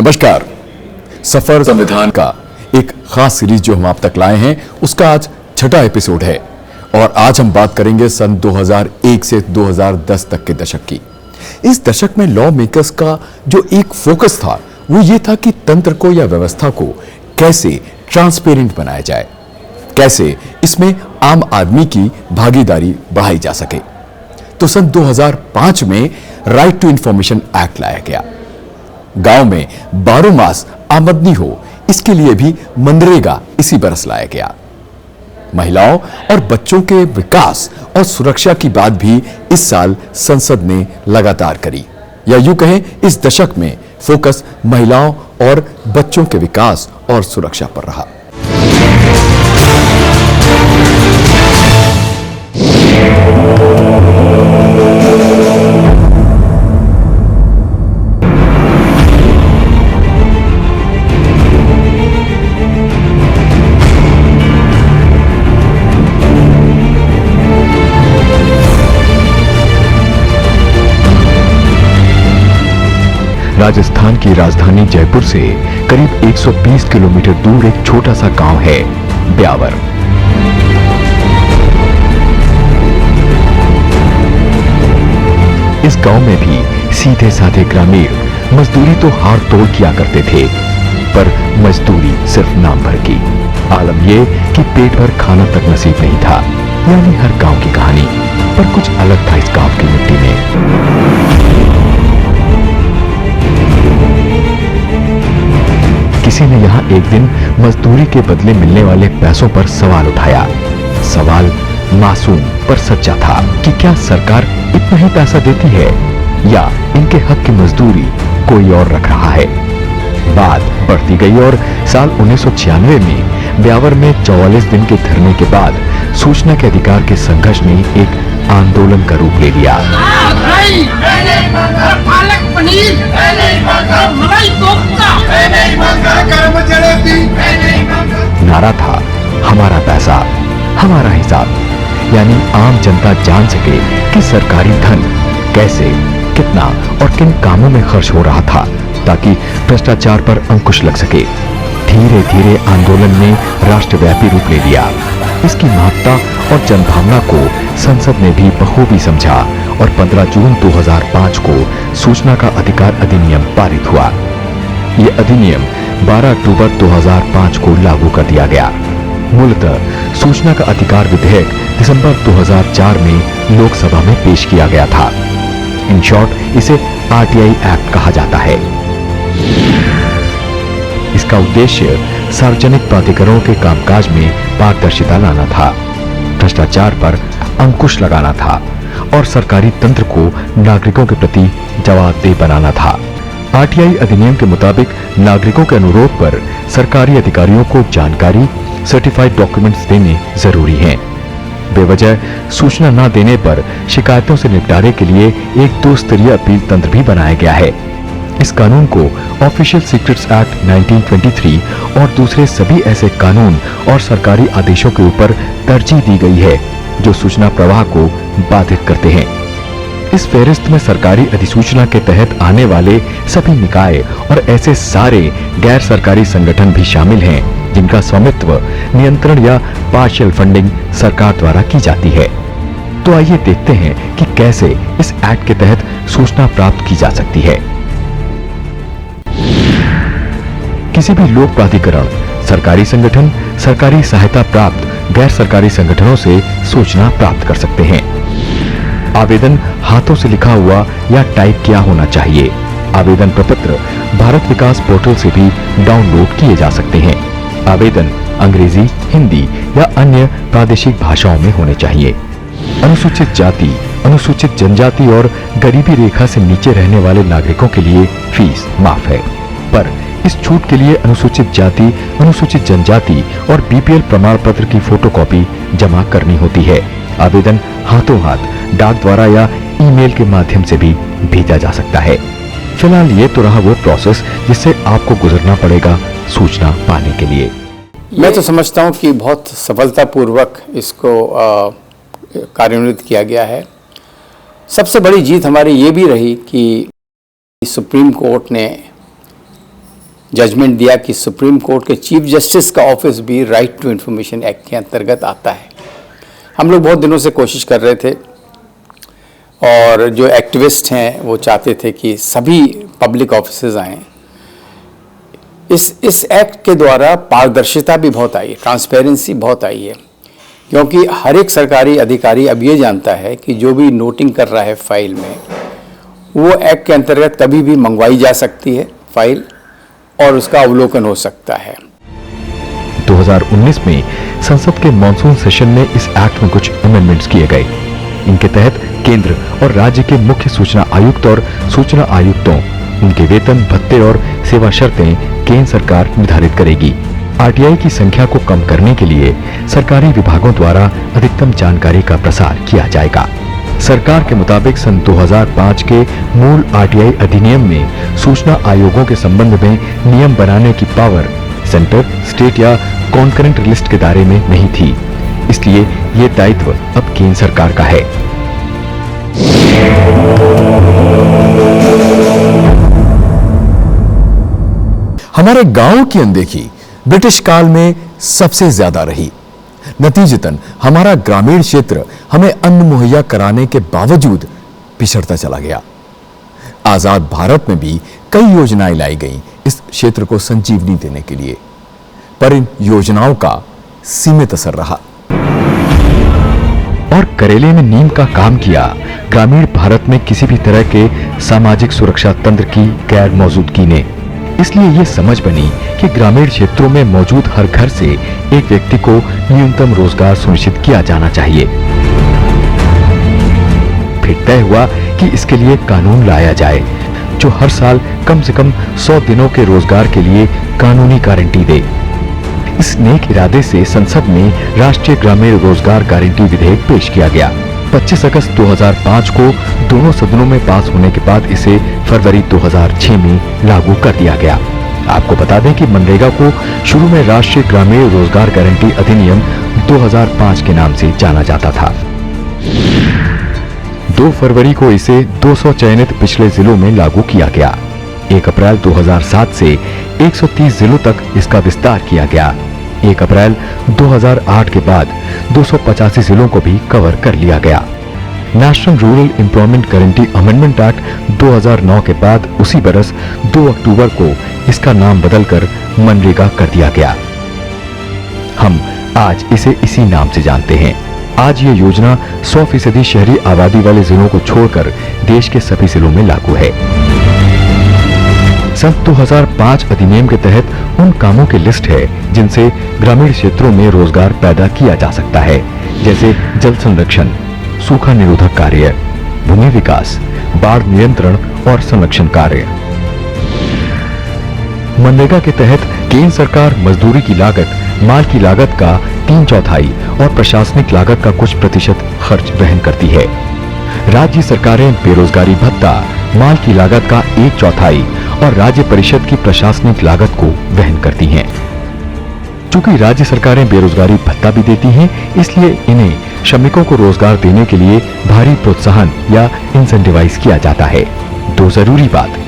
नमस्कार। सफर संविधान का एक खास सीरीज जो हम आप तक लाए हैं उसका आज छठा एपिसोड है और आज हम बात करेंगे सन 2001 से 2010 तक के दशक की। इस दशक में लॉ मेकर्स का जो एक फोकस था वो ये था कि तंत्र को या व्यवस्था को कैसे ट्रांसपेरेंट बनाया जाए, कैसे इसमें आम आदमी की भागीदारी बढ़ाई जा सके। तो सन 2005 में राइट टू इंफॉर्मेशन एक्ट लाया गया। गांव में 12 मास आमदनी हो इसके लिए भी मनरेगा इसी बरस लाया गया। महिलाओं और बच्चों के विकास और सुरक्षा की बात भी इस साल संसद ने लगातार करी, या यूं कहें इस दशक में फोकस महिलाओं और बच्चों के विकास और सुरक्षा पर रहा। राजस्थान की राजधानी जयपुर से करीब 120 किलोमीटर दूर एक छोटा सा गांव है ब्यावर। इस गांव में भी सीधे साधे ग्रामीण मजदूरी तो हाड़ तोड़ किया करते थे, पर मजदूरी सिर्फ नाम भर की। आलम ये कि पेट भर खाना तक नसीब नहीं था, यानी हर गांव की कहानी। पर कुछ अलग था इस गांव की मिट्टी में। किसी ने यहाँ एक दिन मजदूरी के बदले मिलने वाले पैसों पर सवाल उठाया। सवाल मासूम पर सच्चा था कि क्या सरकार इतना ही पैसा देती है या इनके हक की मजदूरी कोई और रख रहा है। बात बढ़ती गई और साल 1996 में ब्यावर में 44 दिन के धरने के बाद सूचना के अधिकार के संघर्ष ने एक आंदोलन का रूप ले लिया। नारा था हमारा पैसा हमारा हिसाब, यानी आम जनता जान सके कि सरकारी धन कैसे, कितना और किन कामों में खर्च हो रहा था, ताकि भ्रष्टाचार पर अंकुश लग सके। धीरे धीरे आंदोलन ने राष्ट्रव्यापी रूप ले लिया। इसकी महत्ता और जनभावना को संसद ने भी बखूबी समझा और 15 जून 2005 को सूचना का अधिकार अधिनियम पारित हुआ। यह अधिनियम 12 अक्टूबर 2005 को लागू कर दिया गया। मूलतः सूचना का अधिकार विधेयक दिसंबर 2004 में लोकसभा में पेश किया गया था। इन शॉर्ट इसे आरटीआई एक्ट कहा जाता है। इसका उद्देश्य सार्वजनिक प्राधिकरणों के कामकाज में पारदर्शिता लाना था, भ्रष्टाचार पर अंकुश लगाना था और सरकारी तंत्र को नागरिकों के प्रति जवाबदेह बनाना था। आरटीआई अधिनियम के मुताबिक नागरिकों के अनुरोध पर सरकारी अधिकारियों को जानकारी, सर्टिफाइड डॉक्यूमेंट्स देने जरूरी हैं। बेवजह सूचना न देने पर शिकायतों से निपटारे के लिए एक 2 स्तरीय अपील तंत्र भी बनाया गया है। इस कानून को ऑफिशियल सीक्रेट्स एक्ट 1923 और दूसरे सभी ऐसे कानून और सरकारी आदेशों के ऊपर तरजीह दी गई है जो सूचना प्रवाह को बाधित करते हैं। इस फेहरिस्त में सरकारी अधिसूचना के तहत आने वाले सभी निकाय और ऐसे सारे गैर सरकारी संगठन भी शामिल हैं जिनका स्वामित्व, नियंत्रण या पार्शियल फंडिंग सरकार द्वारा की जाती है। तो आइए देखते हैं कि कैसे इस एक्ट के तहत सूचना प्राप्त की जा सकती है। किसी भी लोक प्राधिकरण, सरकारी संगठन, सरकारी सहायता प्राप्त गैर सरकारी संगठनों से सूचना प्राप्त कर सकते हैं। आवेदन हाथों से लिखा हुआ या टाइप किया होना चाहिए। आवेदन प्रपत्र भारत विकास पोर्टल से भी डाउनलोड किए जा सकते हैं। आवेदन अंग्रेजी, हिंदी या अन्य प्रादेशिक भाषाओं में होने चाहिए। अनुसूचित जाति, अनुसूचित जनजाति और गरीबी रेखा से नीचे रहने वाले नागरिकों के लिए फीस माफ है, पर इस छूट के लिए अनुसूचित जाति, अनुसूचित जनजाति और बीपीएल प्रमाण पत्र की फोटोकॉपी जमा करनी होती है। आवेदन हाथों हाथ, डाक द्वारा या ईमेल के माध्यम से भी भेजा जा सकता है। फिलहाल ये तो रहा वो प्रोसेस जिससे आपको गुजरना पड़ेगा सूचना पाने के लिए। मैं तो समझता हूँ कि बहुत सफलतापूर्वक इसको कार्यान्वित किया गया है। सबसे बड़ी जीत हमारी ये भी रही कि सुप्रीम कोर्ट ने जजमेंट दिया कि सुप्रीम कोर्ट के चीफ जस्टिस का ऑफिस भी राइट टू इन्फॉर्मेशन एक्ट के अंतर्गत आता है। हम लोग बहुत दिनों से कोशिश कर रहे थे और जो एक्टिविस्ट हैं वो चाहते थे कि सभी पब्लिक ऑफिसेज आएँ। इस एक्ट के द्वारा पारदर्शिता भी बहुत आई है, ट्रांसपेरेंसी बहुत आई है, क्योंकि हर एक सरकारी अधिकारी अब ये जानता है कि जो भी नोटिंग कर रहा है फाइल में, वो एक्ट के अंतर्गत कभी भी मंगवाई जा सकती है फाइल और उसका अवलोकन हो सकता है। 2019 में संसद के मॉनसून सेशन में इस एक्ट में कुछ अमेंडमेंट्स किए गए। इनके तहत केंद्र और राज्य के मुख्य सूचना आयुक्त और सूचना आयुक्तों, उनके वेतन, भत्ते और सेवा शर्तें केंद्र सरकार निर्धारित करेगी। आरटीआई की संख्या को कम करने के लिए सरकारी विभागों द्वारा अधिकतम जानकारी का प्रसार किया जाएगा। सरकार के मुताबिक सन 2005 के मूल आरटीआई अधिनियम में सूचना आयोगों के संबंध में नियम बनाने की पावर सेंटर, स्टेट या कॉन्करेंट लिस्ट के दायरे में नहीं थी, इसलिए ये दायित्व अब केंद्र सरकार का है। हमारे गांव की अनदेखी ब्रिटिश काल में सबसे ज्यादा रही। नतीजतन हमारा ग्रामीण क्षेत्र हमें अन्न मुहैया कराने के बावजूद पिछड़ता चला गया। आजाद भारत में भी कई योजनाएं लाई गईं इस क्षेत्र को संजीवनी देने के लिए, पर इन योजनाओं का सीमित असर रहा। और करेले में नीम का काम किया। ग्रामीण भारत में किसी भी तरह के सामाजिक सुरक्षा तंत्र की गैर मौजूदगी ने इसलिए ये समझ बनी कि ग्रामीण क्षेत्रों में मौजूद हर घर से एक व्यक्ति को न्यूनतम रोजगार सुनिश्चित किया जाना चाहिए। फिर तय हुआ कि इसके लिए कानून लाया जाए जो हर साल कम से कम 100 दिनों के रोजगार के लिए कानूनी गारंटी दे। इस नेक इरादे से संसद में राष्ट्रीय ग्रामीण रोजगार गारंटी विधेयक पेश किया गया। 25 अगस्त 2005 को दोनों सदनों में पास होने के बाद इसे फरवरी 2006 में लागू कर दिया गया। आपको बता दें कि मनरेगा को शुरू में राष्ट्रीय ग्रामीण रोजगार गारंटी अधिनियम 2005 के नाम से जाना जाता था। 2 फरवरी को इसे 200 चयनित पिछले जिलों में लागू किया गया। 1 अप्रैल 2007 से 130 जिलों तक इसका विस्तार किया गया। 1 अप्रैल 2008 के बाद 285 जिलों को भी कवर कर लिया गया। National rural employment guarantee amendment act 2009 के बाद उसी बरस 2 अक्टूबर को इसका नाम बदलकर मनरेगा कर दिया गया। हम आज इसे इसी नाम से जानते हैं। आज ये योजना 100% शहरी आबादी वाले जिलों को छोड़कर देश के सभी जिलों में लागू है। सन 2005 अधिनियम के तहत उन कामों की लिस्ट है जिनसे ग्रामीण क्षेत्रों में रोजगार पैदा किया जा सकता है, जैसे जल संरक्षण, सूखा निरोधक कार्य, भूमि विकास, बाढ़ नियंत्रण और संरक्षण कार्य। मनरेगा के तहत केंद्र सरकार मजदूरी की लागत, माल की लागत का 3/4 और प्रशासनिक लागत का कुछ प्रतिशत खर्च वहन करती है। राज्य सरकारें बेरोजगारी भत्ता, माल की लागत का 1/4 और राज्य परिषद की प्रशासनिक लागत को वहन करती हैं। चूंकि राज्य सरकारें बेरोजगारी भत्ता भी देती हैं, इसलिए इन्हें श्रमिकों को रोजगार देने के लिए भारी प्रोत्साहन या इंसेंटिवाइज किया जाता है। दो जरूरी बात,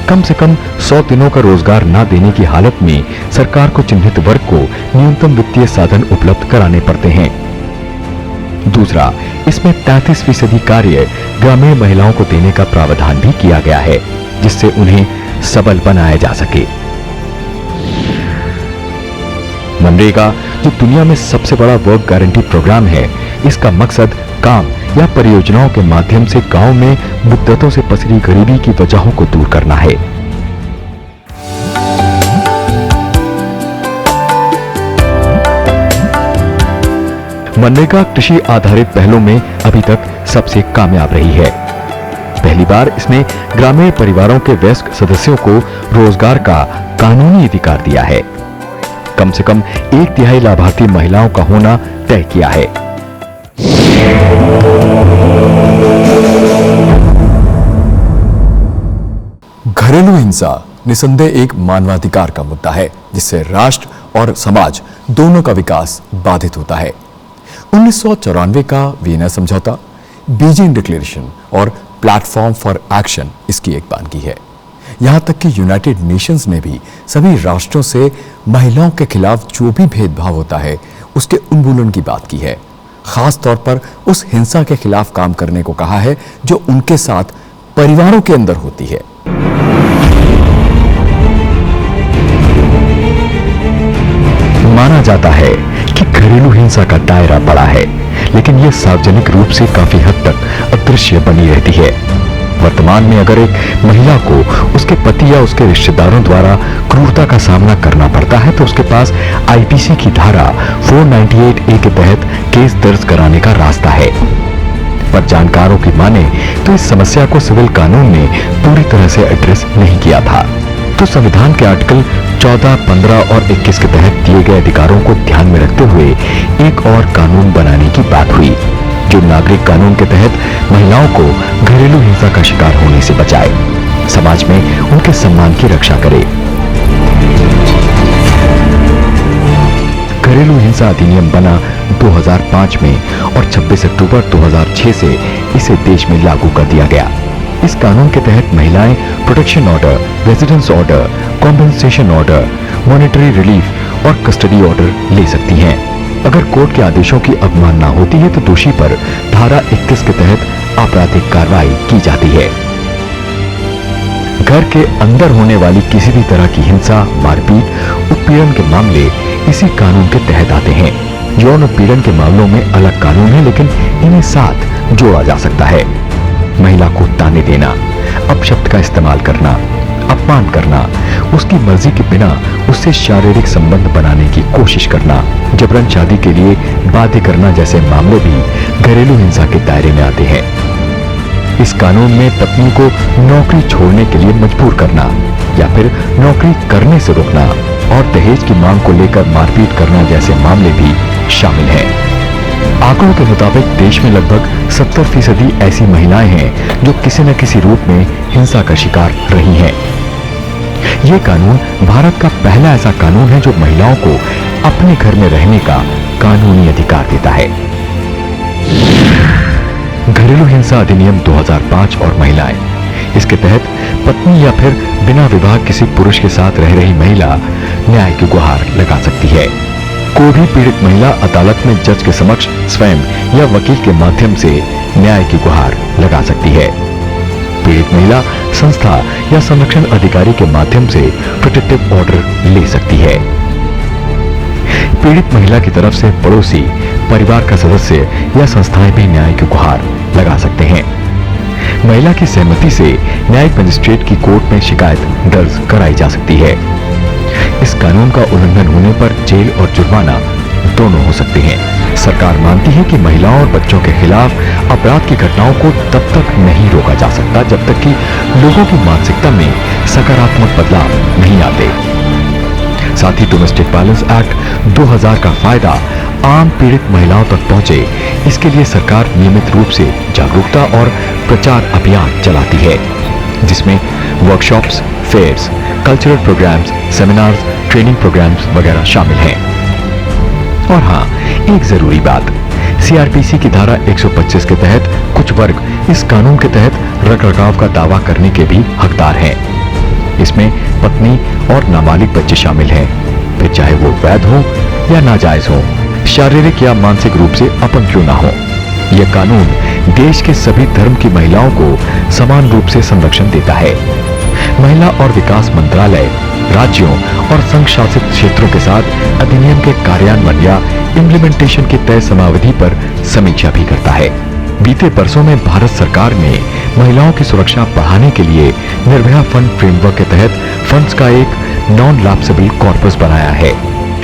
कम से कम 100 दिनों का रोजगार न देने की हालत में सरकार को चिन्हित वर्ग को न्यूनतम वित्तीय साधन उपलब्ध कराने पड़ते हैं। दूसरा, इसमें 33% कार्य ग्रामीण महिलाओं को देने का प्रावधान भी किया गया है, जिससे उन्हें सबल बनाया जा सके। मनरेगा, जो दुनिया में सबसे बड़ा वर्क गारंटी प्रोग्राम है, इसका मकसद काम या परियोजनाओं के माध्यम से गांव में मुद्दतों से पसरी गरीबी की वजहों को दूर करना है। मनरेगा कृषि आधारित पहलों में अभी तक सबसे कामयाब रही है। पहली बार इसने ग्रामीण परिवारों के वयस्क सदस्यों को रोजगार का कानूनी अधिकार दिया है। कम से कम 1/3 लाभार्थी महिलाओं का होना तय किया है। घरेलू हिंसा निसंदेह एक मानवाधिकार का मुद्दा है, जिससे राष्ट्र और समाज दोनों का विकास बाधित होता है। 1994 का वियना समझौता, बीजिंग डिक्लेरेशन और प्लेटफॉर्म फॉर एक्शन इसकी एक बानगी है। यहां तक कि यूनाइटेड नेशंस ने भी सभी राष्ट्रों से महिलाओं के खिलाफ जो भी भेदभाव होता है उसके उन्मूलन की बात की है। खास तौर पर उस हिंसा के खिलाफ काम करने को कहा है जो उनके साथ परिवारों के अंदर होती है। माना जाता है कि घरेलू हिंसा का दायरा बड़ा है, लेकिन यह सार्वजनिक रूप से काफी हद तक अदृश्य बनी रहती है। वर्तमान में अगर एक महिला को उसके पति या उसके रिश्तेदारों द्वारा क्रूरता का सामना करना पड़ता है तो उसके पास आईपीसी की धारा 498A के तहत केस दर्ज कराने का रास्ता है। पर जानकारों की माने तो इस समस्या को सिविल कानून ने पूरी तरह से एड्रेस नहीं किया था। तो संविधान के आर्टिकल 14, 15 और 21 के तहत दिए गए अधिकारों को ध्यान में रखते हुए एक और कानून बनाने की बात हुई जो नागरिक कानून के तहत महिलाओं को घरेलू हिंसा का शिकार होने से बचाए, समाज में उनके सम्मान की रक्षा करे। घरेलू हिंसा अधिनियम बना 2005 में और 26 अक्टूबर 2006 से इसे देश में लागू कर दिया गया। इस कानून के तहत महिलाएं protection order, residence order, compensation order, monetary relief और कस्टडी ऑर्डर ले सकती हैं। अगर कोर्ट के आदेशों की अवमानना होती है तो दोषी पर धारा 21 के तहत आपराधिक कार्रवाई की जाती है। घर के अंदर होने वाली किसी भी तरह की हिंसा, मारपीट, उत्पीड़न के मामले इसी कानून के तहत आते हैं। यौन उत्पीड़न के मामलों में अलग कानून है, लेकिन इन्हें साथ जोड़ा जा सकता है। महिला को ताने देना, अपशब्द का इस्तेमाल करना, अपमान करना, उसकी मर्जी के बिना उससे शारीरिक संबंध बनाने की कोशिश करना, जबरन शादी के लिए बाध्य करना जैसे मामले भी घरेलू हिंसा के दायरे में आते हैं। इस कानून में पत्नी को नौकरी छोड़ने के लिए मजबूर करना या फिर नौकरी करने से रोकना और दहेज की मांग को लेकर मारपीट करना जैसे मामले भी शामिल हैं। आंकड़ों के मुताबिक देश में लगभग 70% ऐसी महिलाएं हैं जो किसी न किसी रूप में हिंसा का शिकार रही हैं। यह कानून भारत का पहला ऐसा कानून है जो महिलाओं को अपने घर में रहने का कानूनी अधिकार देता है। घरेलू हिंसा अधिनियम 2005 और महिलाएं, इसके तहत पत्नी या फिर बिना विवाह किसी पुरुष के साथ रह रही महिला न्याय की गुहार लगा सकती है। कोई भी पीड़ित महिला अदालत में जज के समक्ष स्वयं या वकील के माध्यम से न्याय की गुहार लगा सकती है। पीड़ित महिला संस्था या संरक्षण अधिकारी के माध्यम से प्रोटेक्टिव ऑर्डर ले सकती है। पीड़ित महिला की तरफ से पड़ोसी, परिवार का सदस्य या संस्थाएं भी न्याय की गुहार लगा सकते हैं। महिला की सहमति से न्यायिक मजिस्ट्रेट की कोर्ट में शिकायत दर्ज कराई जा सकती है। इस कानून का उल्लंघन होने पर जेल और जुर्माना दोनों हो सकते हैं। सरकार मानती है कि महिलाओं और बच्चों के खिलाफ अपराध की घटनाओं को तब तक नहीं रोका जा सकता जब तक कि लोगों की मानसिकता में सकारात्मक बदलाव नहीं आते। साथ ही डोमेस्टिक वायलेंस एक्ट 2000 का फायदा आम पीड़ित महिलाओं तक पहुंचे, इसके लिए सरकार नियमित रूप से जागरूकता और प्रचार अभियान चलाती है, जिसमें workshops, fairs, cultural programmes, seminars, training programmes वगैरह शामिल हैं। और हाँ, एक जरूरी बात, सीआरपीसी की धारा 125 के तहत कुछ वर्ग इस कानून के तहत रखरखाव का दावा करने के भी हकदार हैं। इसमें पत्नी और नाबालिग बच्चे शामिल हैं, फिर चाहे वो वैध हो या नाजायज हो, शारीरिक या मानसिक रूप से अपंग क्यों ना हो। यह कानून देश के सभी धर्म की महिलाओं को समान रूप से संरक्षण देता है। महिला और विकास मंत्रालय राज्यों और संघ शासित क्षेत्रों के साथ अधिनियम के कार्यान्वयन या इम्प्लीमेंटेशन की तय समयावधि पर समीक्षा भी करता है। बीते वर्षों में भारत सरकार ने महिलाओं की सुरक्षा बढ़ाने के लिए निर्भया फंड फ्रेमवर्क के तहत फंड्स का एक नॉन लैप्सेबल कॉर्पस बनाया है।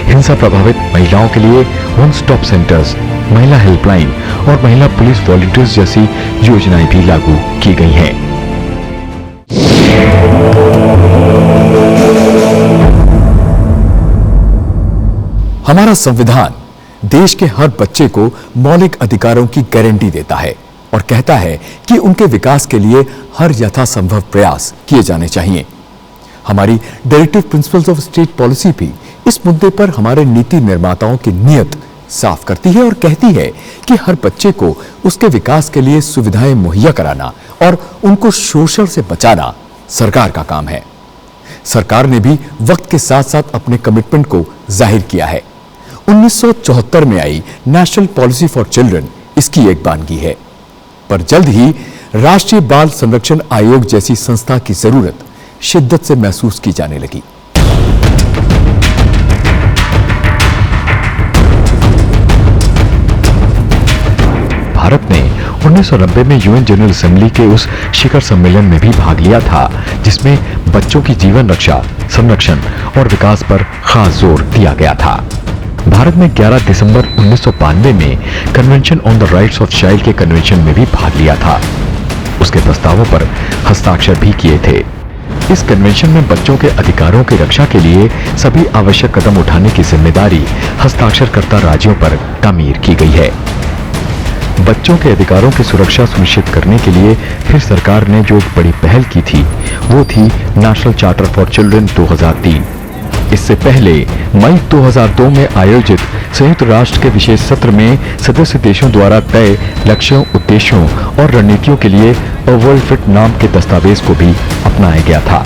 हिंसा प्रभावित महिलाओं के लिए वन स्टॉप सेंटर्स, महिला हेल्पलाइन और महिला पुलिस वॉलंटियर्स जैसी योजनाएं भी लागू की गई हैं। हमारा संविधान देश के हर बच्चे को मौलिक अधिकारों की गारंटी देता है और कहता है कि उनके विकास के लिए हर यथासंभव प्रयास किए जाने चाहिए। हमारी directive principles of state policy भी इस मुद्दे पर हमारे नीति निर्माताओं की नीयत साफ करती है और कहती है कि हर बच्चे को उसके विकास के लिए सुविधाएं मुहैया कराना और उनको शोषण से बचाना सरकार का काम है। सरकार ने भी वक्त के साथ साथ अपने कमिटमेंट को जाहिर किया है। 1974 में आई नेशनल पॉलिसी फॉर चिल्ड्रन इसकी एक बानगी है, पर जल्द ही राष्ट्रीय बाल संरक्षण आयोग जैसी संस्था की जरूरत शिद्दत से महसूस की जाने लगी। भारत ने 1990 में यूएन जनरल असेंबली के उस शिखर सम्मेलन में भी भाग लिया था, जिसमें बच्चों की जीवन रक्षा, संरक्षण और विकास पर खास जोर दिया गया था। भारत ने 11 दिसंबर 1992 में convention on the rights of child के कन्वेंशन में भी भाग लिया था। उसके प्रस्तावों पर हस्ताक्षर भी किए थे। इस कन्वेंशन में बच्चों के अधिकारों की रक्षा के लिए सभी आवश्यक कदम उठाने की जिम्मेदारी हस्ताक्षरकर्ता राज्यों पर तामीर की गई है। बच्चों के अधिकारों की सुरक्षा सुनिश्चित करने के लिए फिर सरकार ने जो एक बड़ी पहल की थी, वो थी नेशनल चार्टर फॉर चिल्ड्रन 2003। इससे पहले मई 2002 में आयोजित संयुक्त राष्ट्र के विशेष सत्र में सदस्य देशों द्वारा तय लक्ष्यों, उद्देश्यों और रणनीतियों के लिए अ वर्ल्ड फिट नाम के दस्तावेज को भी अपनाया गया था।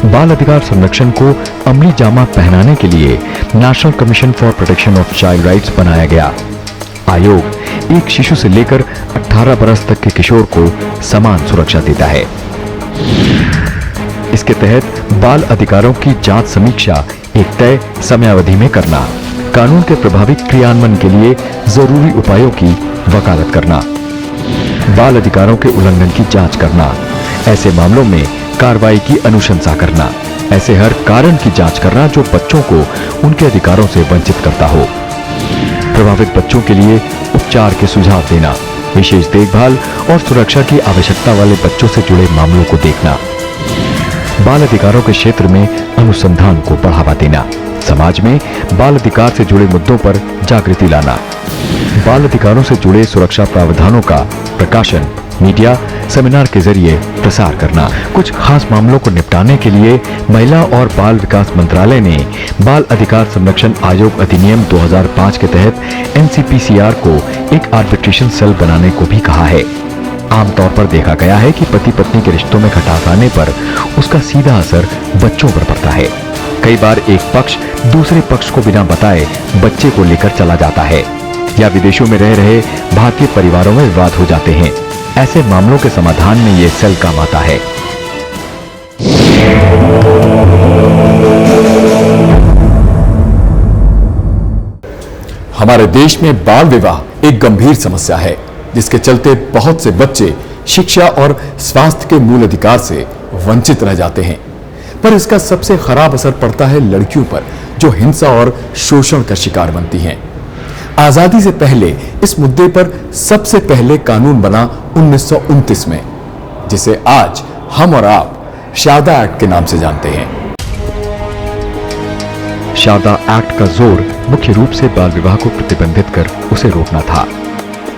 बाल अधिकार संरक्षण को अमली जामा पहनाने के लिए national commission for protection of child rights बनाया गया। आयोग एक शिशु से लेकर 18 बरस तक के किशोर को समान सुरक्षा देता है। इसके तहत बाल अधिकारों की जांच समीक्षा एक तय समयावधि में करना, कानून के प्रभावी क्रियान्वयन के लिए जरूरी उपायों की वकालत करना, बाल अधिकारों के उल्लंघन की जांच करना, ऐसे मामलों में कार्रवाई की अनुशंसा करना, ऐसे हर कारण की जांच करना जो बच्चों को उनके अधिकारों से वंचित करता हो, प्रभावित बच्चों के लिए उपचार के सुझाव देना, विशेष देखभाल और सुरक्षा की आवश्यकता वाले बच्चों से जुड़े मामलों को देखना, बाल अधिकारों के क्षेत्र में अनुसंधान को बढ़ावा देना, समाज में बाल अधिकार से जुड़े मुद्दों पर जागृति लाना, बाल अधिकारों से जुड़े सुरक्षा प्रावधानों का प्रकाशन, मीडिया, सेमिनार के जरिए प्रसार करना। कुछ खास मामलों को निपटाने के लिए महिला और बाल विकास मंत्रालय ने बाल अधिकार संरक्षण आयोग अधिनियम 2005 के तहत एनसीपीसीआर को एक आर्बिट्रेशन सेल बनाने को भी कहा है। आमतौर पर देखा गया है कि पति पत्नी के रिश्तों में खटास आने पर उसका सीधा असर बच्चों पर पड़ता है। कई बार एक पक्ष दूसरे पक्ष को बिना बताए बच्चे को लेकर चला जाता है, या विदेशों में रह रहे भारतीय परिवारों में विवाद हो जाते हैं। ऐसे मामलों के समाधान में ये सेल काम आता है। हमारे देश में बाल विवाह एक गंभीर समस्या है, जिसके चलते बहुत से बच्चे शिक्षा और स्वास्थ्य के मूल अधिकार से वंचित रह जाते हैं। पर इसका सबसे खराब असर पड़ता है लड़कियों पर, जो हिंसा और शोषण का शिकार बनती हैं। आजादी से पहले इस मुद्दे पर सबसे पहले कानून बना 1929 में, जिसे आज हम और आप शारदा एक्ट के नाम से जानते हैं। शारदा एक्ट का जोर मुख्य रूप से बाल विवाह को प्रतिबंधित कर उसे रोकना था।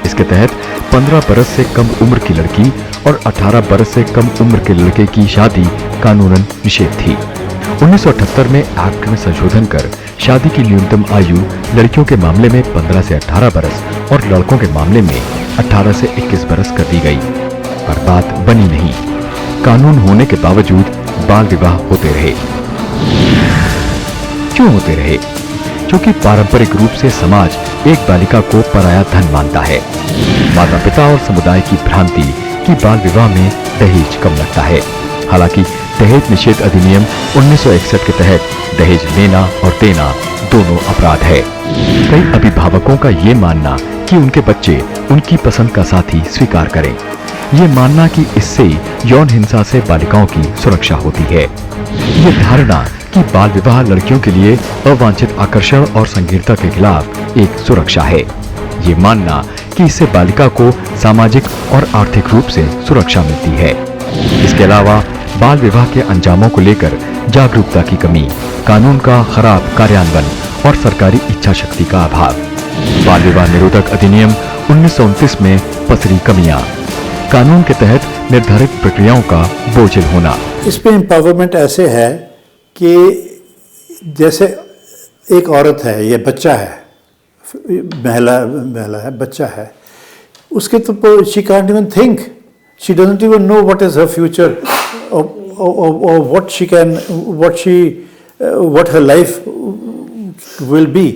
इसके तहत 15 बरस से कम उम्र की लड़की और 18 बरस से कम उम्र के लड़के की शादी कानूनन निषेध थी। 1978 में एक्ट में संशोधन कर शादी की न्यूनतम आयु लड़कियों के मामले में 15 से 18 बरस और लड़कों के मामले में 18 से 21 बरस कर दी गई। पर बात बनी नहीं। कानून होने के बावजूद बाल विवाह होते रहे। क्यों होते रहे? क्योंकि पारंपरिक रूप से समाज एक बालिका को पराया धन मानता है। माता पिता और समुदाय की भ्रांति कि बाल विवाह में दहेज कम लगता है। हालांकि दहेज निषेध अधिनियम 1961 के तहत दहेज लेना और देना दोनों अपराध है। कई अभिभावकों का ये मानना कि उनके बच्चे उनकी पसंद का साथी स्वीकार करें, ये मानना कि इससे यौन हिंसा से बालिकाओं की सुरक्षा होती है। ये धारणा कि बाल विवाह लड़कियों के लिए अवांछित आकर्षण और संकीर्णता के खिलाफ एक सुरक्षा है। ये मानना कि इससे बालिका को सामाजिक और आर्थिक रूप से सुरक्षा मिलती है। इसके अलावा बाल विवाह के अंजामों को लेकर जागरूकता की कमी, कानून का खराब कार्यान्वयन और सरकारी इच्छा शक्ति का अभाव। बाल विवाह निरोधक अधिनियम 1929 में पसरी कमियां, कानून के तहत निर्धारित प्रक्रियाओं का बोझिल होना। इस पे एम्पावरमेंट ऐसे है कि जैसे एक औरत है, ये बच्चा है, महिला है, बच्चा है, उसके तो she can't even think, she doesn't even know what is her future और what her life will be.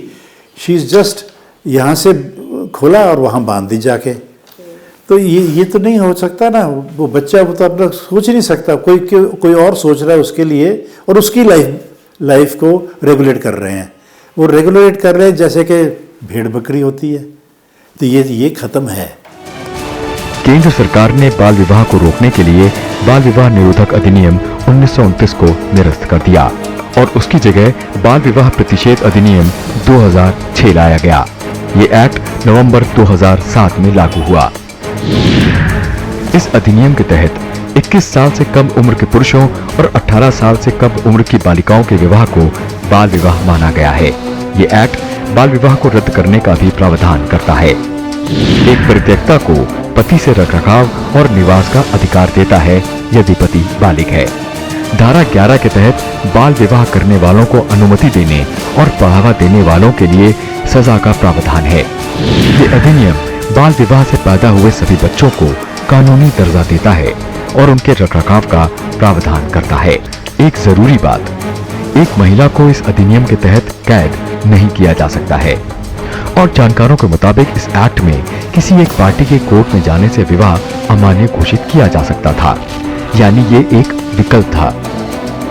She is just यहाँ से खोला और वहाँ बांध दी जाके। तो ये तो नहीं हो सकता ना, वो बच्चा वो तो अपना सोच ही नहीं सकता, कोई और सोच रहा है उसके लिए, और उसकी लाइफ को रेगुलेट कर रहे हैं। वो रेगुलेट कर रहे हैं जैसे कि भेड़ बकरी होती है। तो ये खत्म है। केंद्र सरकार ने बाल विवाह को रोकने के लिए बाल विवाह निरोधक अधिनियम 1929 को निरस्त कर दिया और उसकी जगह बाल विवाह प्रतिषेध अधिनियम 2006 लाया गया। ये एक्ट नवंबर 2007 में लागू हुआ। इस अधिनियम के तहत 21 साल से कम उम्र के पुरुषों और 18 साल से कम उम्र की बालिकाओं के विवाह को बाल विवाह माना गया है। ये एक्ट बाल विवाह को रद्द करने का भी प्रावधान करता है। एक परित्यक्ता को पति से रखरखाव और निवास का अधिकार देता है यदि पति बालिग है। धारा 11 के तहत बाल विवाह करने वालों को अनुमति देने और बढ़ावा देने वालों के लिए सजा का प्रावधान है। ये अधिनियम बाल विवाह से पैदा हुए सभी बच्चों को कानूनी दर्जा देता है और उनके रखरखाव का प्रावधान करता है। एक जरूरी बात, एक महिला को इस अधिनियम के तहत कैद नहीं किया जा सकता है और जानकारों के मुताबिक इस एक्ट में किसी एक पार्टी के कोर्ट में जाने से विवाह अमान्य घोषित किया जा सकता था, यानी ये एक विकल्प था।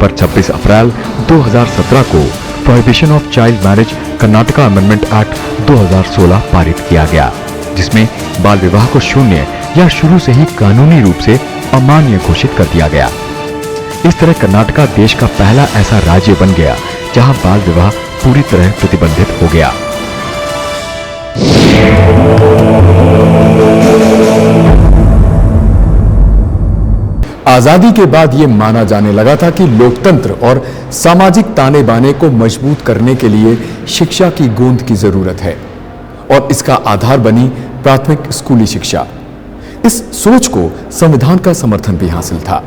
पर 26 अप्रैल 2017 को prohibition of child marriage Karnataka amendment act 2016 पारित किया गया, जिसमें बाल विवाह को शून्य या शुरू से ही कानूनी रूप से अमान्य घोषित कर दिया गया। इस तरह कर्नाटका देश का पहला ऐसा राज्य बन गया जहां बाल विवाह पूरी तरह प्रतिबंधित हो गया। आजादी के बाद यह माना जाने लगा था कि लोकतंत्र और सामाजिक ताने बाने को मजबूत करने के लिए शिक्षा की गूंज की जरूरत है और इसका आधार बनी प्राथमिक स्कूली शिक्षा। इस सोच को संविधान का समर्थन भी हासिल था।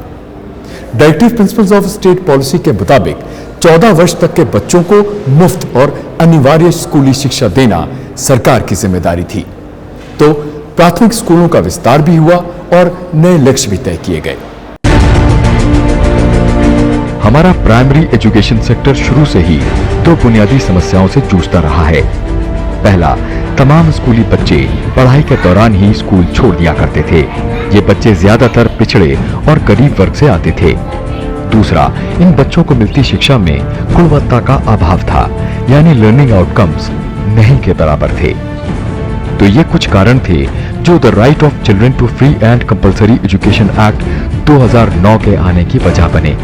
Directive principles of state policy के मुताबिक 14 वर्ष तक के बच्चों को मुफ्त और अनिवार्य स्कूली शिक्षा देना सरकार की जिम्मेदारी थी। तो प्राथमिक स्कूलों का विस्तार भी हुआ और नए लक्ष्य भी तय किए गए। हमारा प्राइमरी एजुकेशन सेक्टर शुरू से ही दो बुनियादी समस्याओं से जूझता रहा है। पहला, तमाम स्कूली बच्चे पढ़ाई के दौरान ही स्कूल छोड़ दिया करते थे। ये बच्चे ज्यादातर पिछड़े और गरीब वर्ग से आते थे। दूसरा, इन बच्चों को मिलती शिक्षा में गुणवत्ता का अभाव था, यानी लर्निंग आउटकम्स नहीं के बराबर थे। तो ये कुछ कारण थे जो the right of children to free and compulsory education act 2009 के आने की वजह बने।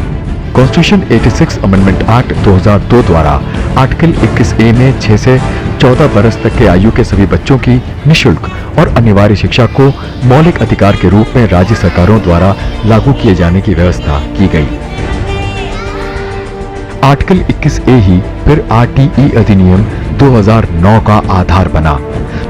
कॉन्स्टिट्यूशन 86 अमेंडमेंट एक्ट 2002 द्वारा आर्टिकल 21A में 6 से 14 बरस तक के आयु के सभी बच्चों की निःशुल्क और अनिवार्य शिक्षा को मौलिक अधिकार के रूप में राज्य सरकारों द्वारा लागू किए जाने की व्यवस्था की गई। आर्टिकल 21A ही फिर RTE अधिनियम 2009 का आधार बना,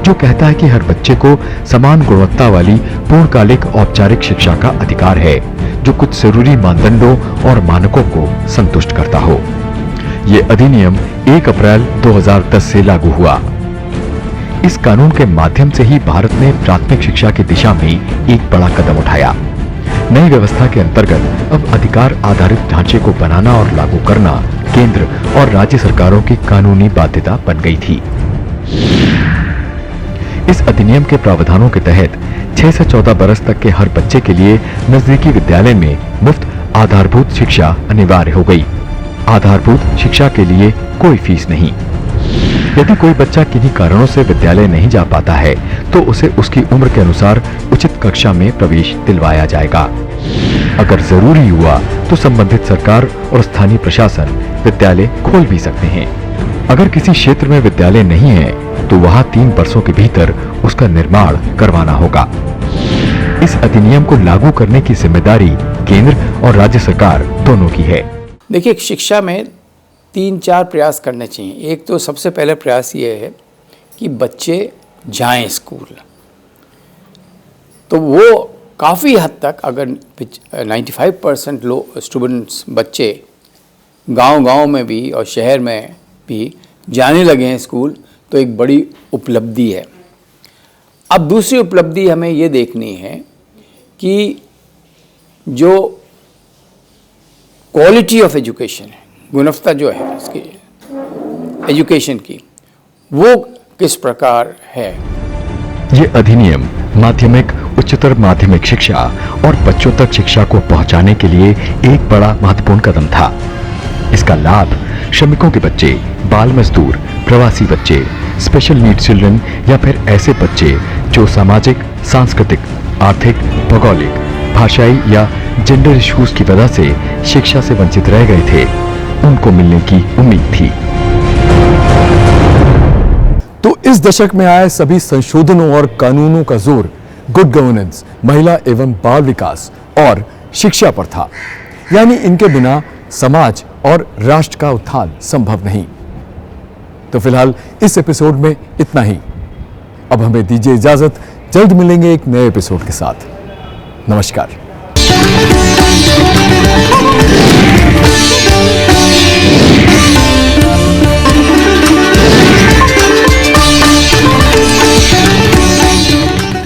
जो कहता है कि हर बच्चे को समान गुणवत्ता वाली पूर्णकालिक औपचारिक शिक्षा का अधिकार है, जो कुछ जरूरी मानदंडों और मानकों को संतुष्ट करता हो। यह अधिनियम 1 अप्रैल 2010 से लागू हुआ। इस कानून के माध्यम से ही भारत ने प्राथमिक शिक्षा की दिशा में एक बड़ा कदम उठाया। नई व्यवस्था के अंतर्गत अब अधिकार आधारित ढांचे को बनाना और लागू करना केंद्र और राज्य सरकारों की कानूनी बाध्यता बन गई थी। इस अधिनियम के प्रावधानों के तहत 6 से 14 बरस तक के हर बच्चे के लिए नजदीकी विद्यालय में मुफ्त आधारभूत शिक्षा अनिवार्य हो गई। आधारभूत शिक्षा के लिए कोई फीस नहीं। यदि कोई बच्चा किन्हीं कारणों से विद्यालय नहीं जा पाता है तो उसे उसकी उम्र के अनुसार उचित कक्षा में प्रवेश दिलवाया जाएगा। अगर जरूरी हुआ तो संबंधित सरकार और स्थानीय प्रशासन विद्यालय खोल भी सकते हैं। अगर किसी क्षेत्र में विद्यालय नहीं है तो वहां 3 वर्षों के भीतर उसका निर्माण करवाना होगा। इस अधिनियम को लागू करने की जिम्मेदारी केंद्र और राज्य सरकार दोनों की है। देखिए, शिक्षा में 3-4 प्रयास करने चाहिए। एक तो सबसे पहले प्रयास ये है कि बच्चे जाएं स्कूल। तो वो काफ़ी हद तक अगर 95% स्टूडेंट्स बच्चे गांव-गांव में भी और शहर में भी जाने लगे हैं स्कूल, तो एक बड़ी उपलब्धि है। अब दूसरी उपलब्धि हमें ये देखनी है कि जो क्वालिटी ऑफ एजुकेशन है, गुणवत्ता जो है इसकी एजुकेशन की, वो किस प्रकार है। ये अधिनियम माध्यमिक, उच्चतर माध्यमिक शिक्षा और बच्चों तक शिक्षा को पहुंचाने के लिए एक बड़ा महत्वपूर्ण कदम था। इसका लाभ श्रमिकों के बच्चे, बाल मजदूर, प्रवासी बच्चे, स्पेशल नीड चिल्ड्रन या फिर ऐसे बच्चे जो सामाजिक, सांस्कृतिक, आर्थिक, भौगोलिक, भाषाई या जेंडर इश्यूज की वजह से शिक्षा से वंचित रह गए थे, उनको मिलने की उम्मीद थी। तो इस दशक में आए सभी संशोधनों और कानूनों का जोर गुड गवर्नेंस, महिला एवं बाल विकास और शिक्षा पर था। यानी इनके बिना समाज और राष्ट्र का उत्थान संभव नहीं। तो फिलहाल इस एपिसोड में इतना ही। अब हमें दीजिए इजाजत, जल्द मिलेंगे एक नए एपिसोड के साथ। नमस्कार।